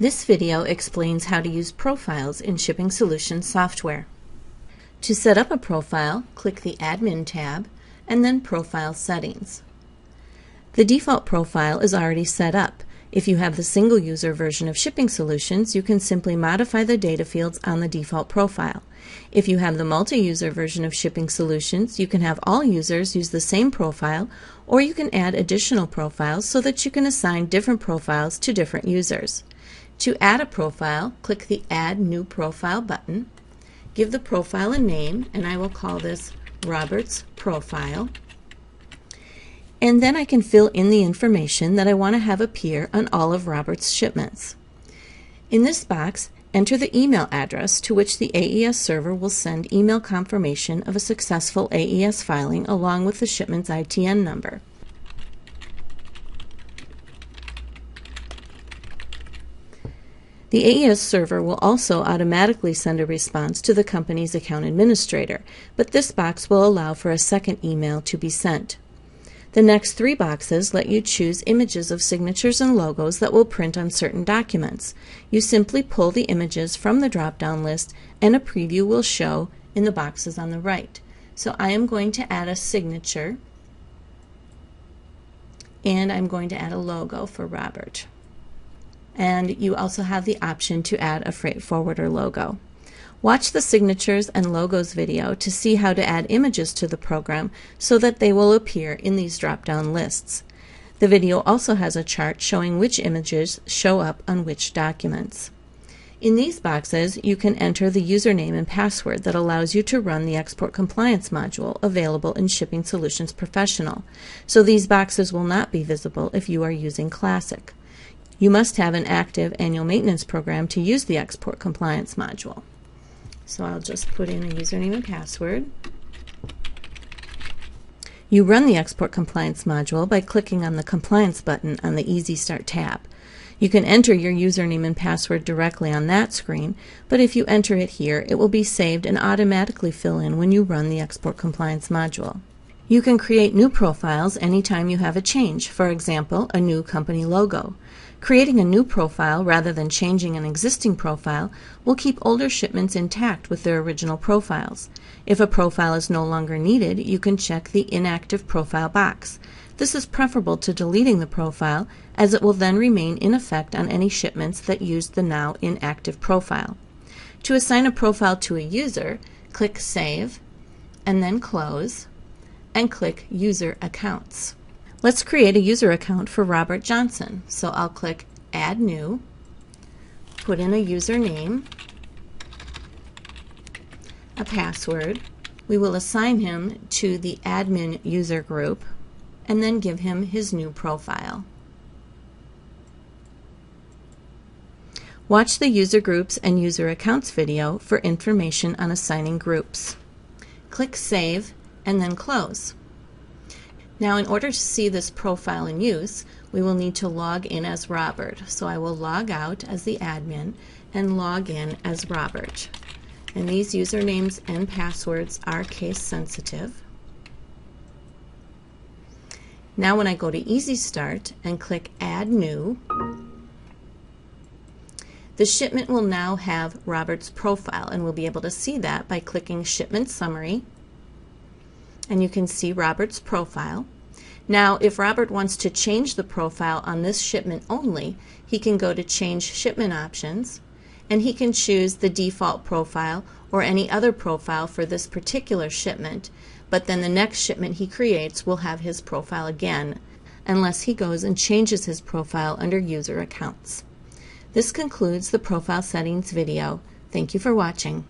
This video explains how to use profiles in Shipping Solutions software. To set up a profile, click the Admin tab and then Profile Settings. The default profile is already set up. If you have the single user version of Shipping Solutions, you can simply modify the data fields on the default profile. If you have the multi-user version of Shipping Solutions, you can have all users use the same profile, or you can add additional profiles so that you can assign different profiles to different users. To add a profile, click the Add New Profile button. Give the profile a name, and I will call this Robert's Profile. And then I can fill in the information that I want to have appear on all of Robert's shipments. In this box, enter the email address to which the AES server will send email confirmation of a successful AES filing along with the shipment's ITN number. The AES server will also automatically send a response to the company's account administrator, but this box will allow for a second email to be sent. The next three boxes let you choose images of signatures and logos that will print on certain documents. You simply pull the images from the drop-down list and a preview will show in the boxes on the right. So I am going to add a signature and I'm going to add a logo for Robert. And you also have the option to add a freight forwarder logo. Watch the signatures and logos video to see how to add images to the program so that they will appear in these drop-down lists. The video also has a chart showing which images show up on which documents. In these boxes, you can enter the username and password that allows you to run the Export Compliance module available in Shipping Solutions Professional. So these boxes will not be visible if you are using Classic. You must have an active annual maintenance program to use the Export Compliance module. So I'll just put in a username and password. You run the Export Compliance module by clicking on the Compliance button on the Easy Start tab. You can enter your username and password directly on that screen, but if you enter it here, it will be saved and automatically fill in when you run the Export Compliance module. You can create new profiles anytime you have a change, for example, a new company logo. Creating a new profile rather than changing an existing profile will keep older shipments intact with their original profiles. If a profile is no longer needed, you can check the Inactive Profile box. This is preferable to deleting the profile, as it will then remain in effect on any shipments that use the now inactive profile. To assign a profile to a user, click Save, and then Close, and click User Accounts. Let's create a user account for Robert Johnson. So I'll click Add New, put in a username, a password. We will assign him to the admin user group and then give him his new profile. Watch the user groups and user accounts video for information on assigning groups. Click Save and then Close. Now, in order to see this profile in use, we will need to log in as Robert. So I will log out as the admin and log in as Robert. And these usernames and passwords are case sensitive. Now when I go to Easy Start and click Add New, the shipment will now have Robert's profile, and we'll be able to see that by clicking Shipment Summary. And you can see Robert's profile. Now, if Robert wants to change the profile on this shipment only, he can go to Change Shipment Options, and he can choose the default profile or any other profile for this particular shipment, but then the next shipment he creates will have his profile again, unless he goes and changes his profile under User Accounts. This concludes the Profile Settings video. Thank you for watching.